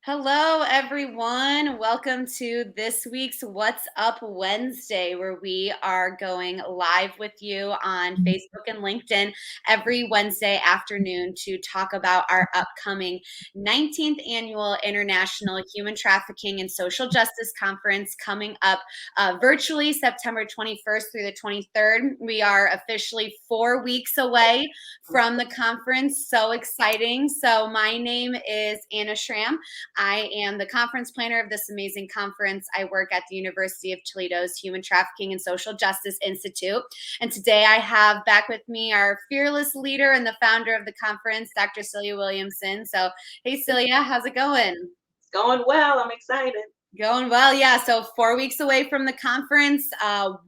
Hello, everyone. Welcome to this week's What's Up Wednesday, where we are going live with you on Facebook and LinkedIn every Wednesday afternoon to talk about our upcoming 19th Annual International Human Trafficking and Social Justice Conference coming up virtually September 21st through the 23rd. We are officially 4 weeks away from the conference. So exciting. So, my name is Anna Schramm. I am the conference planner of this amazing conference. I work at the University of Toledo's Human Trafficking and Social Justice Institute. And today I have back with me our fearless leader and the founder of the conference, Dr. Celia Williamson. So, hey, Celia, how's it going? It's going well. I'm excited. Going well, yeah. So 4 weeks away from the conference,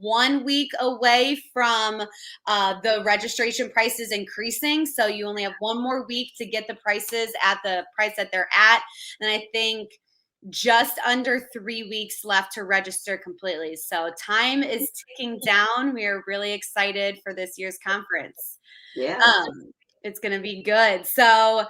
1 week away from the registration prices increasing. So you only have one more week to get the prices at the price that they're at. And I think just under 3 weeks left to register completely. So time is ticking down. We are really excited for this year's conference. Yes. Um, it's going to be good. So,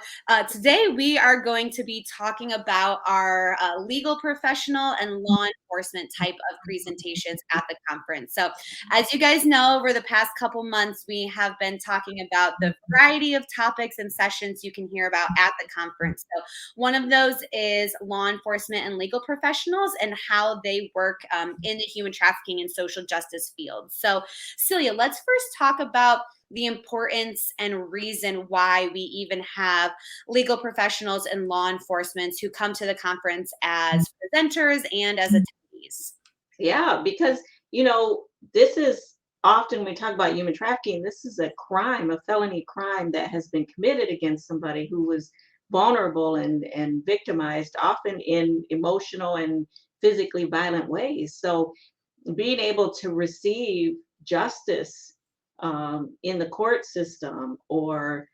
today we are going to be talking about our legal professional and law enforcement type of presentations at the conference. So, as you guys know, over the past couple months, we have been talking about the variety of topics and sessions you can hear about at the conference. So, one of those is law enforcement and legal professionals and how they work in the human trafficking and social justice field. So, Celia, let's first talk about the importance and reason why we even have legal professionals and law enforcement who come to the conference as presenters and as attendees. Yeah, because, you know, this is often when we talk about human trafficking, this is a crime, a felony crime that has been committed against somebody who was vulnerable and victimized, often in emotional and physically violent ways. So being able to receive justice in the court system or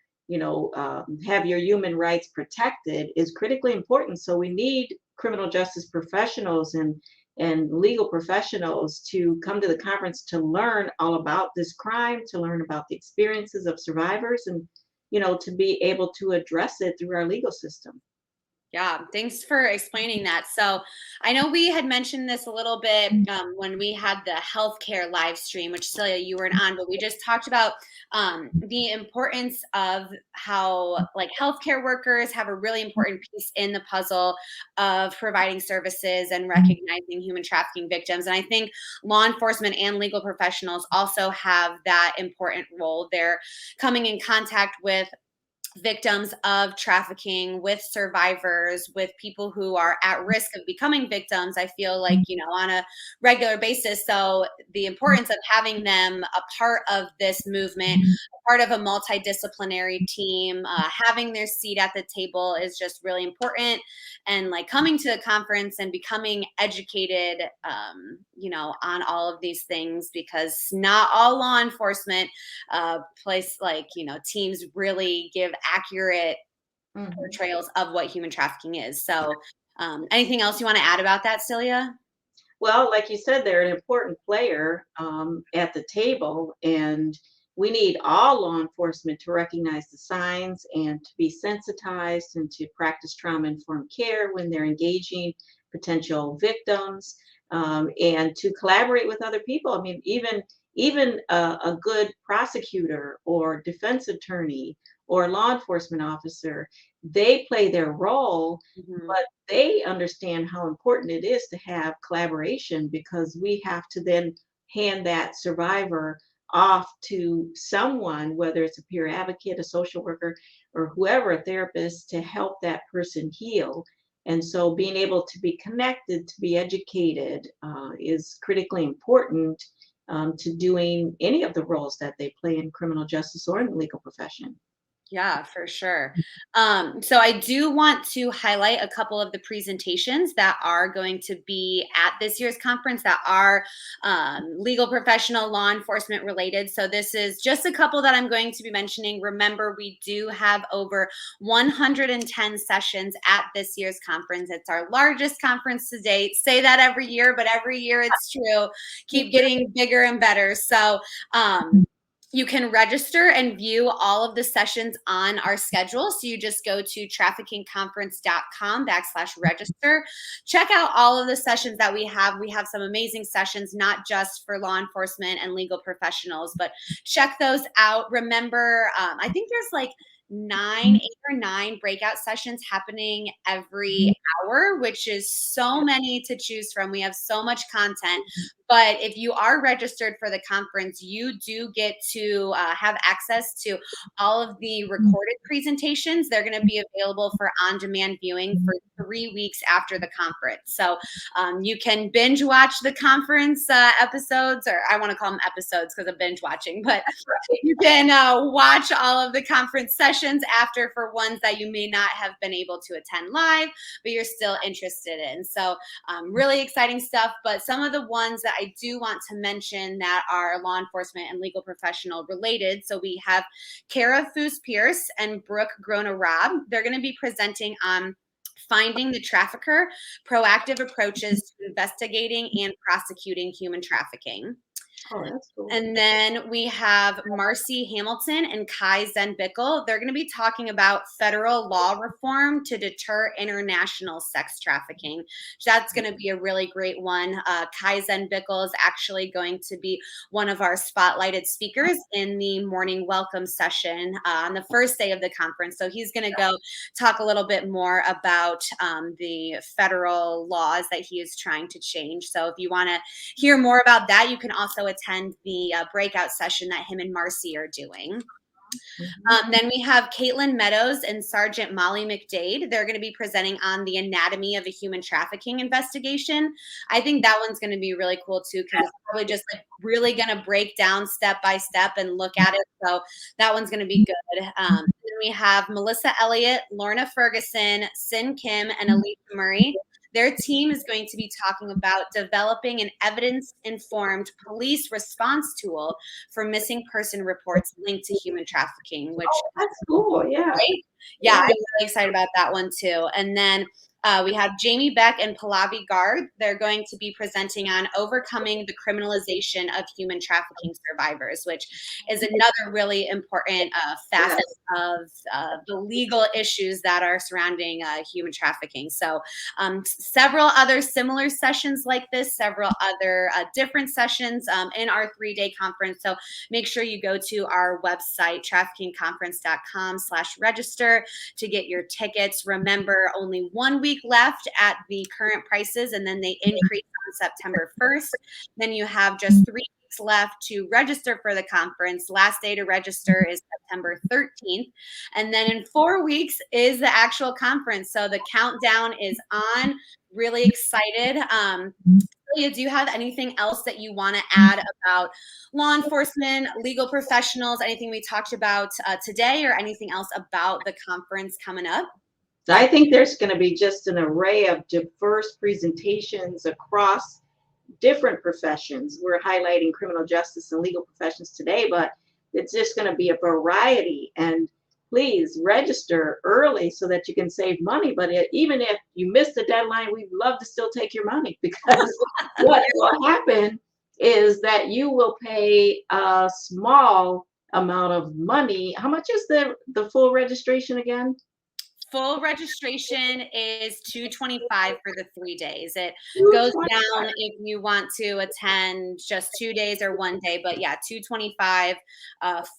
have your human rights protected is critically important. So we need criminal justice professionals and legal professionals to come to the conference to learn all about this crime, to learn about the experiences of survivors, and to be able to address it through our legal system. Yeah, thanks for explaining that. So, I know we had mentioned this a little bit when we had the healthcare live stream, which Celia, you weren't on, but we just talked about the importance of how, like, healthcare workers have a really important piece in the puzzle of providing services and recognizing human trafficking victims. And I think law enforcement and legal professionals also have that important role. They're coming in contact with victims of trafficking, with survivors, with people who are at risk of becoming victims, I feel like, on a regular basis. So the importance of having them a part of this movement, a part of a multidisciplinary team, having their seat at the table is just really important. And like coming to the conference and becoming educated, on all of these things, because not all law enforcement teams really give accurate Mhm. portrayals of what human trafficking is. So, anything else you want to add about that, Celia? Well, like you said, they're an important player at the table, and we need all law enforcement to recognize the signs and to be sensitized and to practice trauma-informed care when they're engaging potential victims, and to collaborate with other people. I mean, even a good prosecutor or defense attorney or law enforcement officer, they play their role, Mhm. but they understand how important it is to have collaboration because we have to then hand that survivor off to someone, whether it's a peer advocate, a social worker, or whoever, a therapist, to help that person heal. And so being able to be connected, to be educated, is critically important to doing any of the roles that they play in criminal justice or in the legal profession. Yeah, for sure. So I do want to highlight a couple of the presentations that are going to be at this year's conference that are legal professional, law enforcement related. So this is just a couple that I'm going to be mentioning. Remember, we do have over 110 sessions at this year's conference. It's our largest conference to date. Say that every year, but every year it's true. Keep getting bigger and better. So You can register and view all of the sessions on our schedule. So you just go to traffickingconference.com/register. Check out all of the sessions that we have. We have some amazing sessions, not just for law enforcement and legal professionals, but check those out. Remember, I think there's like 8 or 9 breakout sessions happening every hour, which is so many to choose from. We have so much content. But if you are registered for the conference, you do get to have access to all of the recorded presentations. They're going to be available for on-demand viewing for 3 weeks after the conference. So you can binge watch the conference episodes, or I want to call them episodes because of binge watching, but you can watch all of the conference sessions after for ones that you may not have been able to attend live, but you're still interested in. So really exciting stuff. But some of the ones that I do want to mention that are law enforcement and legal professional related. So we have Kara Foos-Pierce and Brooke Grona-Robb. They're going to be presenting on finding the trafficker, proactive approaches to investigating and prosecuting human trafficking. Oh, that's cool. And then we have Marcy Hamilton and Kaizen Bickel. They're going to be talking about federal law reform to deter international sex trafficking. That's going to be a really great one. Kaizen Bickel is actually going to be one of our spotlighted speakers in the morning welcome session on the first day of the conference. So he's going to go talk a little bit more about the federal laws that he is trying to change. So if you want to hear more about that, you can also attend the breakout session that him and Marcy are doing. Then we have Caitlin Meadows and Sergeant Molly McDade. They're going to be presenting on the anatomy of a human trafficking investigation. I think that one's going to be really cool too, because it's probably just like really going to break down step by step and look at it. So that one's going to be good. Then we have Melissa Elliott, Lorna Ferguson, Sin Kim, and Alicia Murray. Their team is going to be talking about developing an evidence-informed police response tool for missing person reports linked to human trafficking, which that's cool. Yeah. Right? Yeah, I'm really excited about that one too. And then we have Jamie Beck and Pallavi Garg. They're going to be presenting on overcoming the criminalization of human trafficking survivors, which is another really important facet of the legal issues that are surrounding human trafficking. So several other similar sessions like this, several other different sessions in our 3-day conference. So make sure you go to our website, traffickingconference.com/register to get your tickets. Remember, only 1 week left at the current prices, and then they increase on September 1st. Then you have just 3 weeks left to register for the conference. Last day to register is September 13th. And then in 4 weeks is the actual conference. So the countdown is on. Really excited. Celia, do you have anything else that you want to add about law enforcement, legal professionals, anything we talked about today, or anything else about the conference coming up? I think there's going to be just an array of diverse presentations across different professions. We're highlighting criminal justice and legal professions today, but it's just going to be a variety. And please register early so that you can save money. But even if you miss the deadline, we'd love to still take your money, because what will happen is that you will pay a small amount of money. How much is the full registration again? Full registration is $225 for the 3 days. It goes down if you want to attend just 2 days or 1 day, but yeah, $225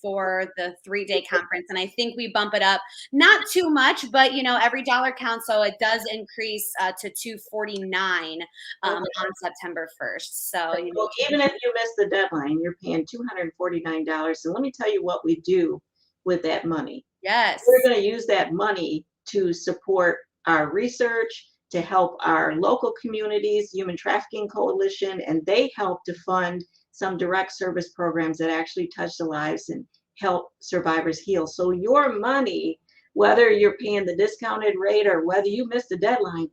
for the 3-day conference. And I think we bump it up, not too much, but you know, every dollar counts. So it does increase to $249 on September 1st. So you know, even if you miss the deadline, you're paying $249. And let me tell you what we do with that money. Yes. We're going to use that money to support our research, to help our local communities, Human Trafficking Coalition, and they help to fund some direct service programs that actually touch the lives and help survivors heal. So your money, whether you're paying the discounted rate or whether you missed the deadline,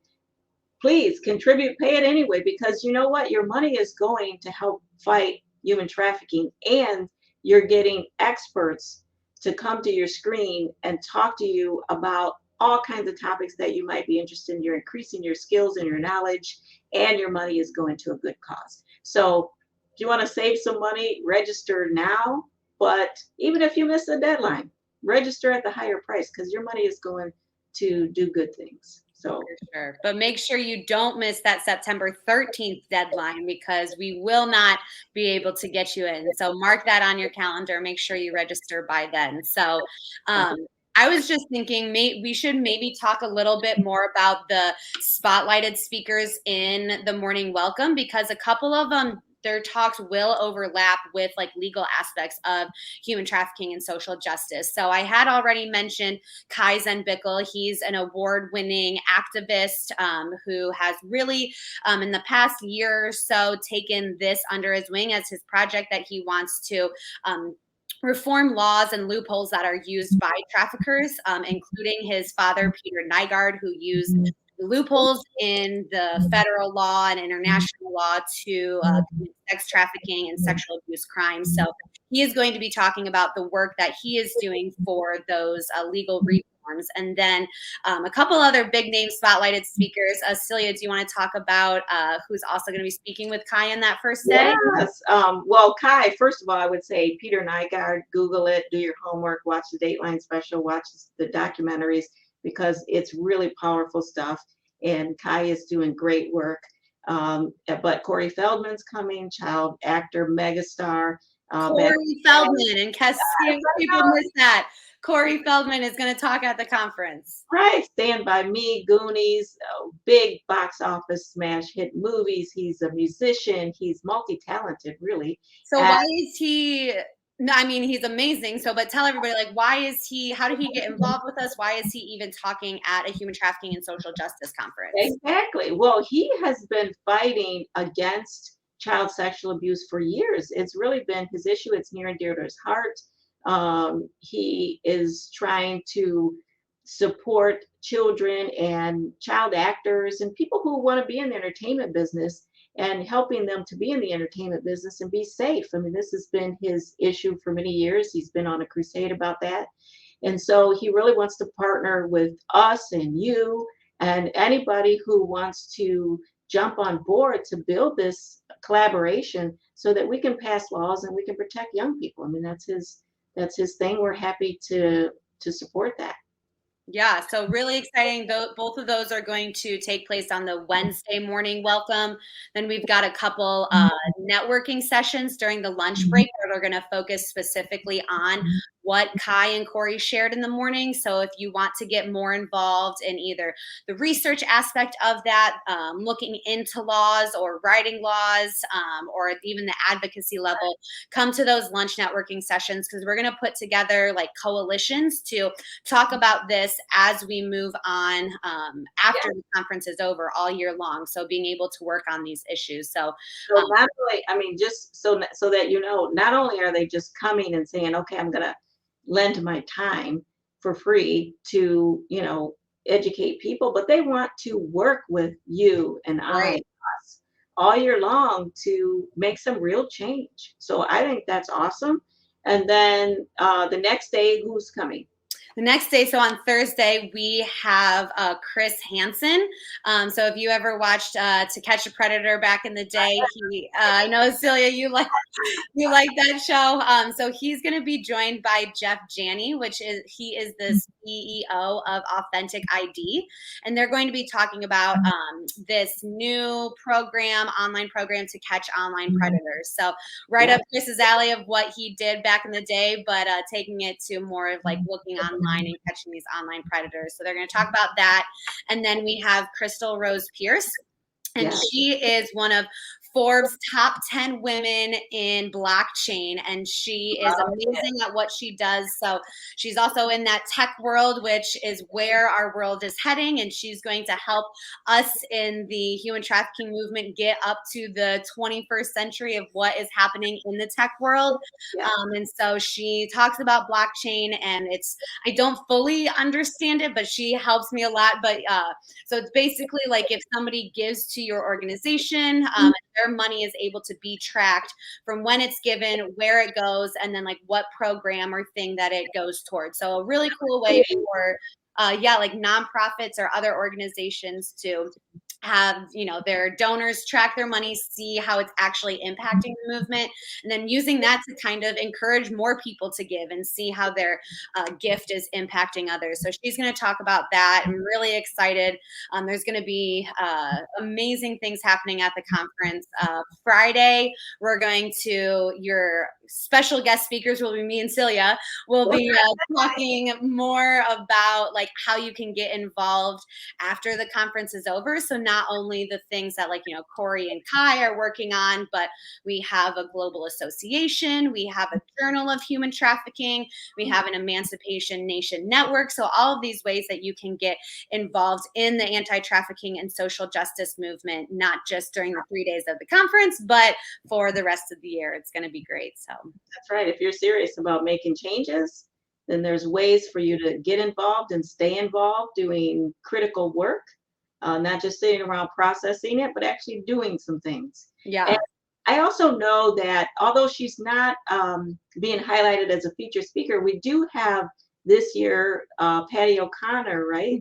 please contribute, pay it anyway, because you know what? Your money is going to help fight human trafficking, and you're getting experts to come to your screen and talk to you about all kinds of topics that you might be interested in. You're increasing your skills and your knowledge, and your money is going to a good cause. So if you want to save some money, register now. But even if you miss the deadline, register at the higher price because your money is going to do good things. So, Sure. But make sure you don't miss that September 13th deadline because we will not be able to get you in. So mark that on your calendar. Make sure you register by then. So um, I was just thinking we should maybe talk a little bit more about the spotlighted speakers in the morning welcome because a couple of them their talks will overlap with like legal aspects of human trafficking and social justice. So I had already mentioned Kaizen Bickel. He's an award-winning activist who has really, in the past year or so, taken this under his wing as his project that he wants to reform laws and loopholes that are used by traffickers, including his father, Peter Nygaard, who used loopholes in the federal law and international law to commit sex trafficking and sexual abuse crimes. So he is going to be talking about the work that he is doing for those legal reforms. And then a couple other big name spotlighted speakers. Celia, do you want to talk about who's also going to be speaking with Kai in that first day? yes. Well, Kai, first of all, I would say Peter Nygaard, Google it, do your homework, watch the Dateline special, watch the documentaries, because it's really powerful stuff. And Kai is doing great work. But Corey Feldman's coming, child actor, megastar. Corey Feldman, in case people miss that. Corey Feldman is going to talk at the conference. Right, Stand By Me, Goonies, big box office smash hit movies. He's a musician. He's multi-talented, really. So why is he? No, I mean he's amazing. So, but tell everybody like why is he? How did he get involved with us? Why is he even talking at a human trafficking and social justice conference? Exactly. Well, he has been fighting against child sexual abuse for years. It's really been his issue. It's near and dear to his heart. He is trying to support children and child actors and people who want to be in the entertainment business and helping them to be in the entertainment business and be safe. I mean, this has been his issue for many years. He's been on a crusade about that. And so he really wants to partner with us and you and anybody who wants to jump on board to build this collaboration so that we can pass laws and we can protect young people. I mean, that's his thing. We're happy to support that. Yeah, so really exciting. Both of those are going to take place on the Wednesday morning welcome. Then we've got a couple networking sessions during the lunch break where they're going to focus specifically on what Kai and Corey shared in the morning. So if you want to get more involved in either the research aspect of that, looking into laws or writing laws, or even the advocacy level, come to those lunch networking sessions because we're going to put together like coalitions to talk about this as we move on after the conference is over all year long. So being able to work on these issues. So Not only, I mean, just so that you know, not only are they just coming and saying, okay, I'm gonna lend my time for free to, educate people, but they want to work with you and right. us all year long to make some real change. So I think that's awesome. And then the next day, who's coming? The next day, so on Thursday, we have Chris Hansen. So if you ever watched To Catch a Predator back in the day, I know Celia, you like that show. So he's going to be joined by Jeff Janney, he is the CEO of Authentic ID, and they're going to be talking about this new online program to catch online predators. So right up Chris's alley of what he did back in the day, but taking it to more of like looking online and catching these online predators. So they're going to talk about that. And then we have Crystal Rose Pierce. And she is one of Forbes' top 10 women in blockchain. And she is amazing at what she does. So she's also in that tech world, which is where our world is heading. And she's going to help us in the human trafficking movement get up to the 21st century of what is happening in the tech world. And so she talks about blockchain, and I don't fully understand it, but she helps me a lot. But so it's basically like if somebody gives to your organization, their money is able to be tracked from when it's given, where it goes, and then like what program or thing that it goes towards. So a really cool way for like nonprofits or other organizations to have, their donors track their money, see how it's actually impacting the movement, and then using that to kind of encourage more people to give and see how their gift is impacting others. So she's going to talk about that. I'm really excited. There's going to be amazing things happening at the conference. Friday, your special guest speakers will be me and Celia. We'll be talking more about like how you can get involved after the conference is over. So not only the things that Corey and Kai are working on, but we have a global association, we have a journal of human trafficking, we have an Emancipation Nation network. So all of these ways that you can get involved in the anti-trafficking and social justice movement, not just during the 3 days of the conference, but for the rest of the year. It's going to be great. So that's right. If you're serious about making changes, then there's ways for you to get involved and stay involved doing critical work, not just sitting around processing it, but actually doing some things. Yeah. And I also know that although she's not being highlighted as a featured speaker, we do have this year Patty O'Connor, right?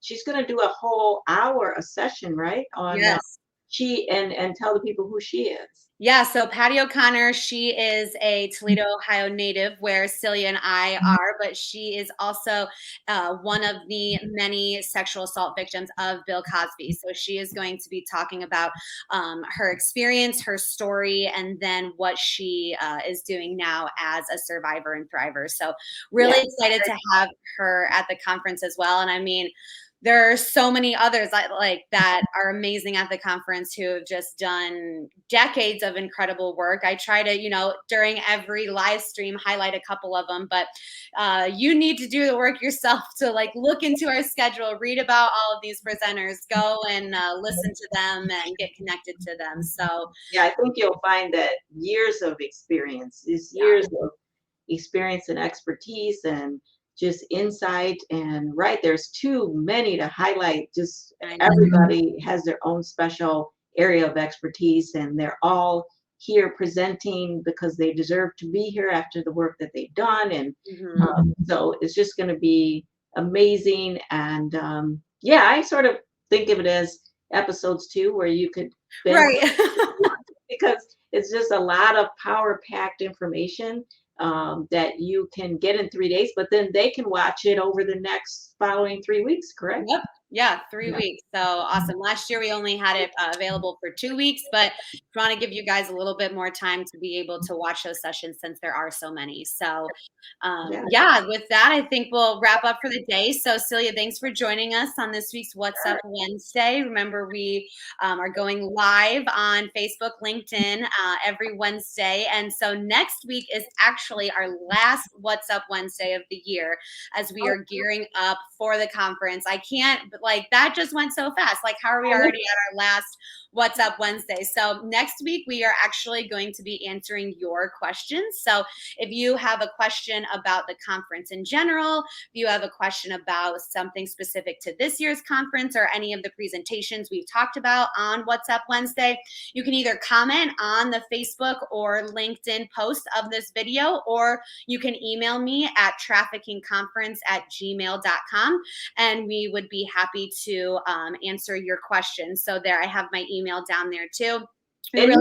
She's going to do a whole hour a session, right? On Yes. and tell the people who she is. Yeah, so Patty O'Connor, she is a Toledo, Ohio native where Celia and I are, but she is also one of the many sexual assault victims of Bill Cosby. So she is going to be talking about her experience, her story, and then what she is doing now as a survivor and thriver. So really excited to have her at the conference as well. And I mean, there are so many others like that are amazing at the conference who have just done decades of incredible work. I try to, during every live stream, highlight a couple of them, but you need to do the work yourself to look into our schedule, read about all of these presenters, go and listen to them and get connected to them. So yeah, I think you'll find that years of experience, years of experience and expertise and just insight, and there's too many to highlight. Just everybody has their own special area of expertise, and they're all here presenting because they deserve to be here after the work that they've done. And so it's just going to be amazing. And I sort of think of it as episodes too, where you could because it's just a lot of power packed information that you can get in 3 days, but then they can watch it over the next following 3 weeks, correct? Yep. Yeah, 3 weeks. So awesome. Last year we only had it available for 2 weeks, but we want to give you guys a little bit more time to be able to watch those sessions since there are so many. So with that, I think we'll wrap up for the day. So Celia, thanks for joining us on this week's What's Up Wednesday. Remember, we are going live on Facebook, LinkedIn every Wednesday. And so next week is actually our last What's Up Wednesday of the year as we are gearing up for the conference. I can't, but that just went so fast. How are we already at our last What's Up Wednesday? So next week, we are actually going to be answering your questions. So if you have a question about the conference in general, if you have a question about something specific to this year's conference or any of the presentations we've talked about on What's Up Wednesday, you can either comment on the Facebook or LinkedIn post of this video, or you can email me at traffickingconference@gmail.com, and we would be happy to answer your questions. So there, I have my email down there too. And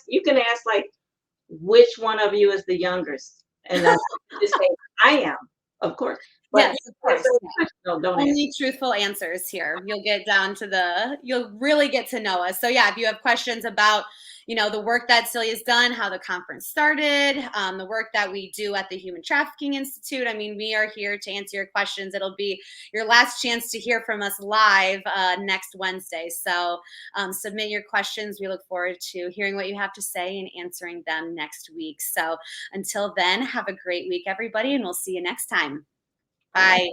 you can ask which one of you is the youngest, and that's just say I am, of course. But yes, of course. Don't Only truthful answers here. You'll really get to know us. So if you have questions about the work that Celia's done, how the conference started, the work that we do at the Human Trafficking Institute. I mean, we are here to answer your questions. It'll be your last chance to hear from us live next Wednesday. So submit your questions. We look forward to hearing what you have to say and answering them next week. So until then, have a great week, everybody, and we'll see you next time. Bye.